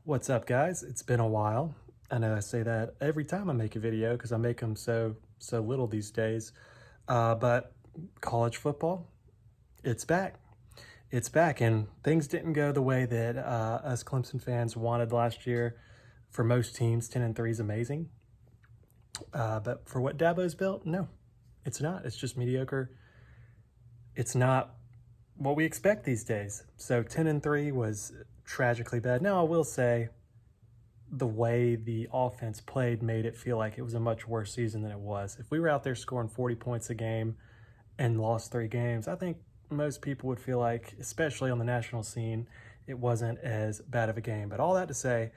What's up, guys? It's been a while. I know I say that every time I make a video because I make them so little these days. But college football, it's back. It's back, and things didn't go the way that us Clemson fans wanted last year. For most teams, 10-3 is amazing. But for what Dabo's built, no, it's not. It's just mediocre. It's not what we expect these days. So 10-3 was tragically bad. Now, I will say, the way the offense played made it feel like it was a much worse season than it was. If we were out there scoring 40 points a game and lost 3 games, I think most people would feel like, especially on the national scene, it wasn't as bad of a game. But all that to say,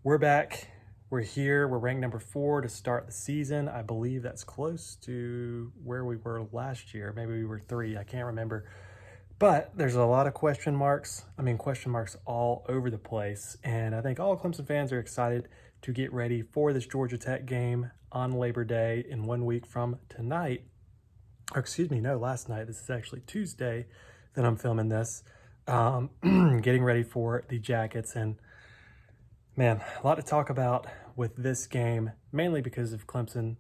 we're back. We're here. We're ranked number 4 to start the season. I believe that's close to where we were last year. Maybe we were 3. I can't remember. But there's a lot of question marks. Question marks all over the place. And I think all Clemson fans are excited to get ready for this Georgia Tech game on Labor Day in 1 week from tonight. Or excuse me, no, last night. This is actually Tuesday that I'm filming this. Getting ready for the Jackets. And man, a lot to talk about with this game, mainly because of Clemson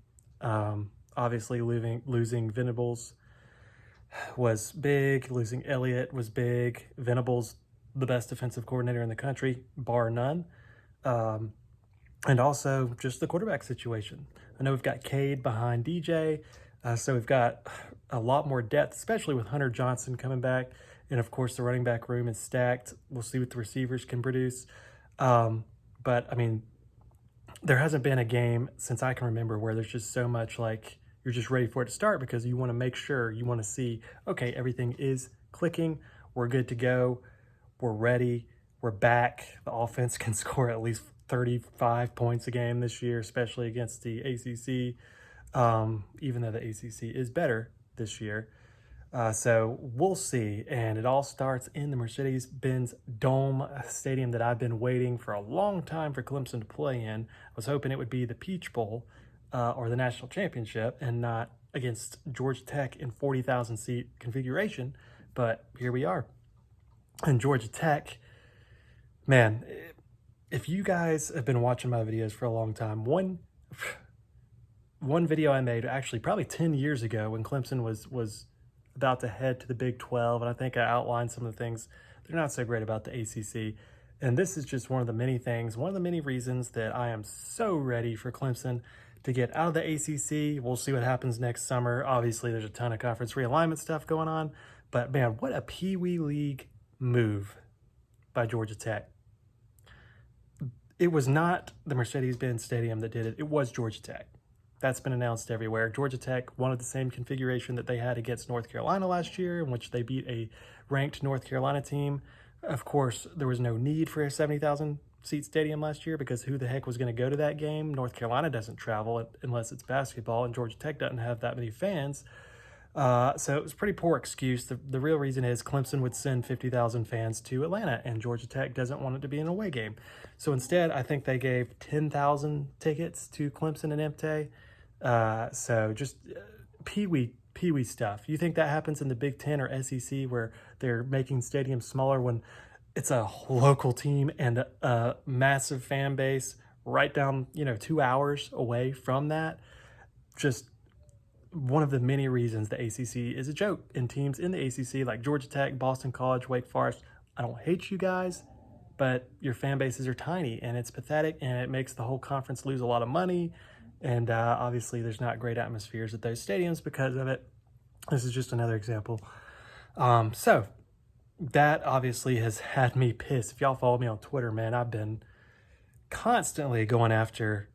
obviously losing Venables was big. Losing Elliott was big. Venables, the best defensive coordinator in the country, bar none. And also just the quarterback situation. I know we've got Cade behind DJ, so we've got a lot more depth, especially with Hunter Johnson coming back. And of course, the running back room is stacked. We'll see what the receivers can produce. But I mean, there hasn't been a game since I can remember where there's just so much like you're just ready for it to start because you want to make sure, you want to see, okay, everything is clicking. We're good to go. We're ready. We're back. The offense can score at least 35 points a game this year, especially against the ACC, even though the ACC is better this year. So we'll see. And it all starts in the Mercedes-Benz Dome, stadium that I've been waiting for a long time for Clemson to play in. I was hoping it would be the Peach Bowl or the national championship and not against Georgia Tech in 40,000 seat configuration. But here we are. And Georgia Tech, man, if you guys have been watching my videos for a long time, one video I made actually probably 10 years ago when Clemson was about to head to the Big 12, and I think I outlined some of the things they're not so great about the ACC. And this is just one of the many things, one of the many reasons that I am so ready for Clemson to get out of the ACC. We'll see what happens next summer. Obviously, there's a ton of conference realignment stuff going on, but man, what a Pee Wee League move by Georgia Tech. It was not the Mercedes-Benz Stadium that did it. It was Georgia Tech. That's been announced everywhere. Georgia Tech wanted the same configuration that they had against North Carolina last year, in which they beat a ranked North Carolina team. Of course, there was no need for a 70,000 seat stadium last year because who the heck was going to go to that game? North Carolina doesn't travel unless it's basketball, and Georgia Tech doesn't have that many fans. So it was a pretty poor excuse. The real reason is Clemson would send 50,000 fans to Atlanta, and Georgia Tech doesn't want it to be an away game. So instead, I think they gave 10,000 tickets to Clemson and Empte. So just pee-wee stuff. You think that happens in the Big Ten or SEC where they're making stadiums smaller when it's a local team and a massive fan base right down, 2 hours away from that? Just one of the many reasons the ACC is a joke. And teams in the ACC like Georgia Tech, Boston College, Wake Forest, I don't hate you guys, but your fan bases are tiny and it's pathetic and it makes the whole conference lose a lot of money. And obviously there's not great atmospheres at those stadiums because of it. This is just another example. So that obviously has had me pissed. If y'all follow me on Twitter, man, I've been constantly going after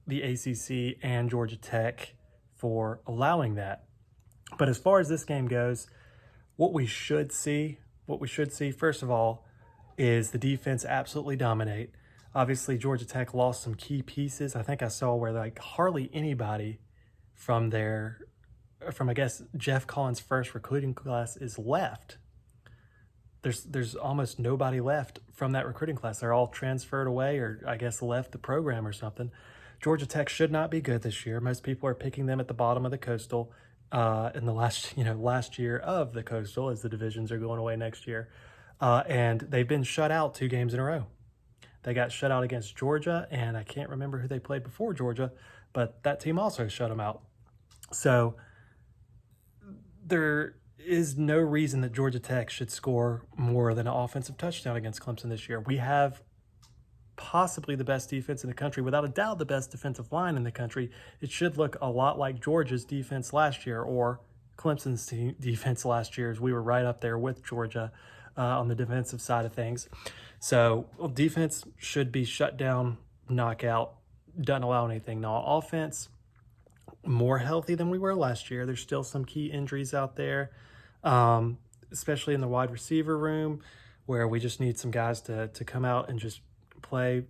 the ACC and Georgia Tech for allowing that. But as far as this game goes, what we should see, first of all, is the defense absolutely dominate. Obviously, Georgia Tech lost some key pieces. I think I saw where like hardly anybody from I guess Jeff Collins' first recruiting class is left. There's almost nobody left from that recruiting class. They're all transferred away or I guess left the program or something. Georgia Tech should not be good this year. Most people are picking them at the bottom of the Coastal in the last year of the Coastal as the divisions are going away next year. And they've been shut out 2 games in a row. They got shut out against Georgia, and I can't remember who they played before Georgia, but that team also shut them out. So there is no reason that Georgia Tech should score more than an offensive touchdown against Clemson this year. We have possibly the best defense in the country, without a doubt the best defensive line in the country. It should look a lot like Georgia's defense last year, or Clemson's defense last year, as we were right up there with Georgia on the defensive side of things. So defense should be shut down, knockout, doesn't allow anything. Now offense, more healthy than we were last year. There's still some key injuries out there, especially in the wide receiver room, where we just need some guys to come out and just play,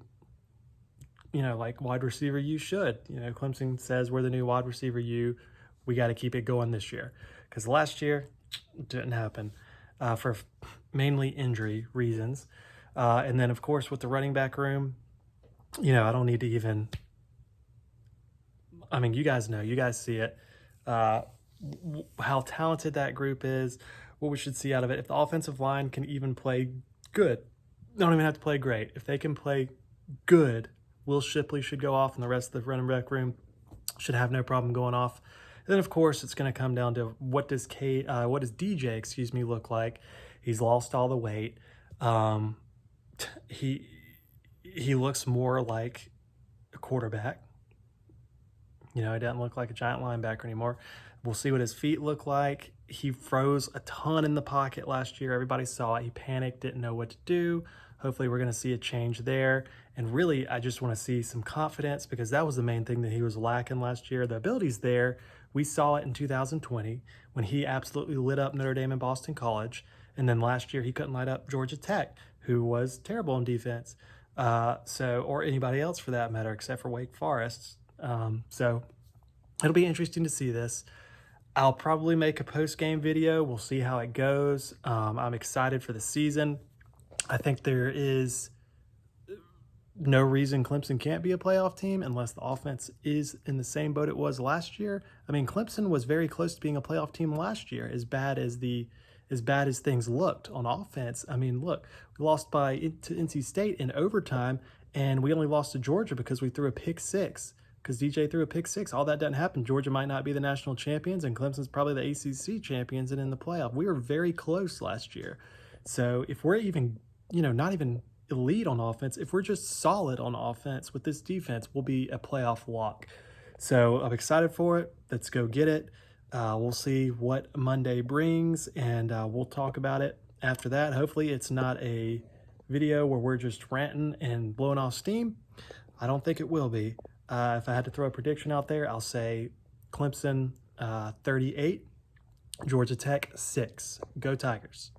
like wide receiver you should. Clemson says we're the new wide receiver you. We got to keep it going this year, because last year didn't happen for mainly injury reasons. And then, of course, with the running back room, I don't need to even, you guys know, you guys see it, how talented that group is, what we should see out of it. If the offensive line can even play good, they don't even have to play great. If they can play good, Will Shipley should go off, and the rest of the running back room should have no problem going off. And then, of course, it's going to come down to what does DJ, look like? He's lost all the weight. He looks more like a quarterback. He doesn't look like a giant linebacker anymore. We'll see what his feet look like. He froze a ton in the pocket last year. Everybody saw it. He panicked, didn't know what to do. Hopefully we're going to see a change there. And really, I just want to see some confidence, because that was the main thing that he was lacking last year. The ability's there. We saw it in 2020 when he absolutely lit up Notre Dame and Boston College. And then last year he couldn't light up Georgia Tech, who was terrible in defense. Or anybody else for that matter, except for Wake Forest. So it'll be interesting to see this. I'll probably make a post-game video. We'll see how it goes. I'm excited for the season. I think there is no reason Clemson can't be a playoff team unless the offense is in the same boat it was last year. Clemson was very close to being a playoff team last year, as bad as things looked on offense. Look, we lost to NC State in overtime, and we only lost to Georgia because we threw a pick six. Because DJ threw a pick six. All that doesn't happen. Georgia might not be the national champions, and Clemson's probably the ACC champions and in the playoff. We were very close last year. So if we're even, not even elite on offense, if we're just solid on offense with this defense, we'll be a playoff lock. So I'm excited for it. Let's go get it. We'll see what Monday brings, and we'll talk about it after that. Hopefully it's not a video where we're just ranting and blowing off steam. I don't think it will be. If I had to throw a prediction out there, I'll say Clemson 38, Georgia Tech 6. Go Tigers.